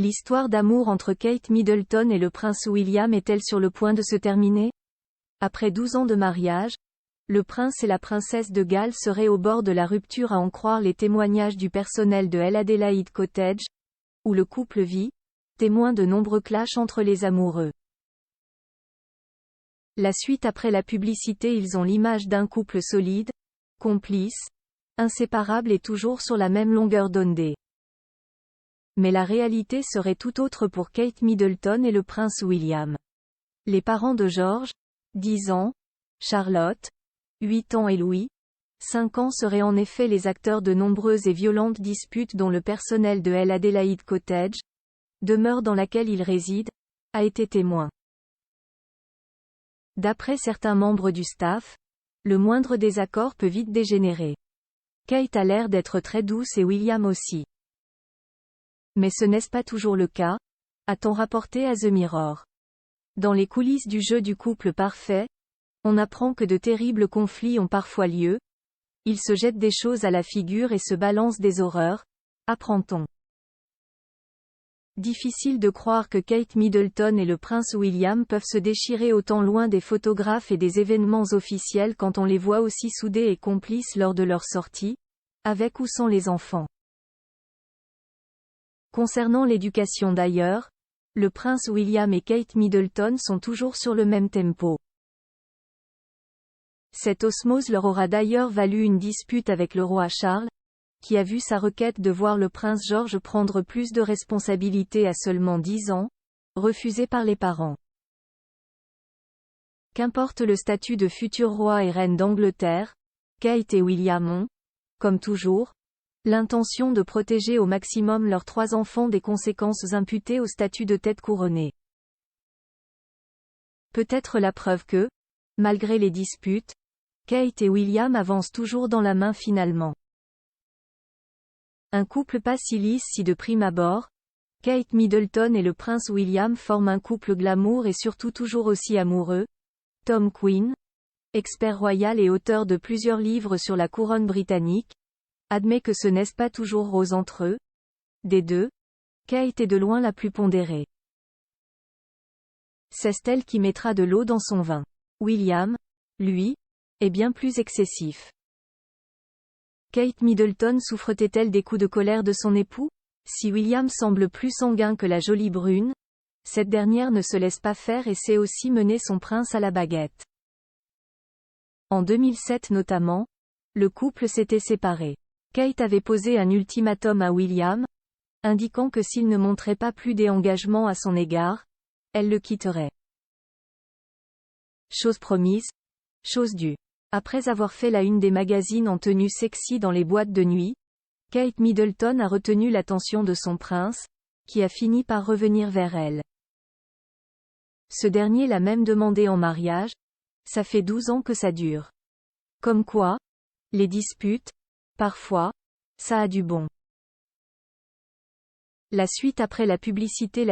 L'histoire d'amour entre Kate Middleton et le prince William est-elle sur le point de se terminer? Après 12 ans de mariage, le prince et la princesse de Galles seraient au bord de la rupture à en croire les témoignages du personnel de l'Adelaide Cottage, où le couple vit, témoin de nombreux clashs entre les amoureux. La suite après la publicité, ils ont l'image d'un couple solide, complice, inséparable et toujours sur la même longueur d'onde. Mais la réalité serait tout autre pour Kate Middleton et le prince William. Les parents de George, 10 ans, Charlotte, 8 ans et Louis, 5 ans seraient en effet les acteurs de nombreuses et violentes disputes dont le personnel de l'Adelaide Cottage, demeure dans laquelle ils résident, a été témoin. D'après certains membres du staff, le moindre désaccord peut vite dégénérer. Kate a l'air d'être très douce et William aussi. Mais ce n'est pas toujours le cas, a-t-on rapporté à The Mirror. Dans les coulisses du jeu du couple parfait, on apprend que de terribles conflits ont parfois lieu. Ils se jettent des choses à la figure et se balancent des horreurs, apprend-on. Difficile de croire que Kate Middleton et le prince William peuvent se déchirer autant loin des photographes et des événements officiels quand on les voit aussi soudés et complices lors de leur sortie, avec ou sans les enfants. Concernant l'éducation d'ailleurs, le prince William et Kate Middleton sont toujours sur le même tempo. Cette osmose leur aura d'ailleurs valu une dispute avec le roi Charles, qui a vu sa requête de voir le prince George prendre plus de responsabilités à seulement 10 ans, refusée par les parents. Qu'importe le statut de futur roi et reine d'Angleterre, Kate et William ont, comme toujours, l'intention de protéger au maximum leurs 3 enfants des conséquences imputées au statut de tête couronnée. Peut-être la preuve que, malgré les disputes, Kate et William avancent toujours dans la main finalement. Un couple pas si lisse si de prime abord, Kate Middleton et le prince William forment un couple glamour et surtout toujours aussi amoureux. Tom Quinn, expert royal et auteur de plusieurs livres sur la couronne britannique, admet que ce n'est pas toujours rose entre eux. Des deux, Kate est de loin la plus pondérée. C'est elle qui mettra de l'eau dans son vin. William, lui, est bien plus excessif. Kate Middleton souffre-t-elle des coups de colère de son époux? Si William semble plus sanguin que la jolie brune, cette dernière ne se laisse pas faire et sait aussi mener son prince à la baguette. En 2007 notamment, le couple s'était séparé. Kate avait posé un ultimatum à William, indiquant que s'il ne montrait pas plus d'engagement à son égard, elle le quitterait. Chose promise, chose due. Après avoir fait la une des magazines en tenue sexy dans les boîtes de nuit, Kate Middleton a retenu l'attention de son prince, qui a fini par revenir vers elle. Ce dernier l'a même demandé en mariage. Ça fait 12 ans que ça dure. Comme quoi, les disputes, parfois, ça a du bon. La suite après la publicité.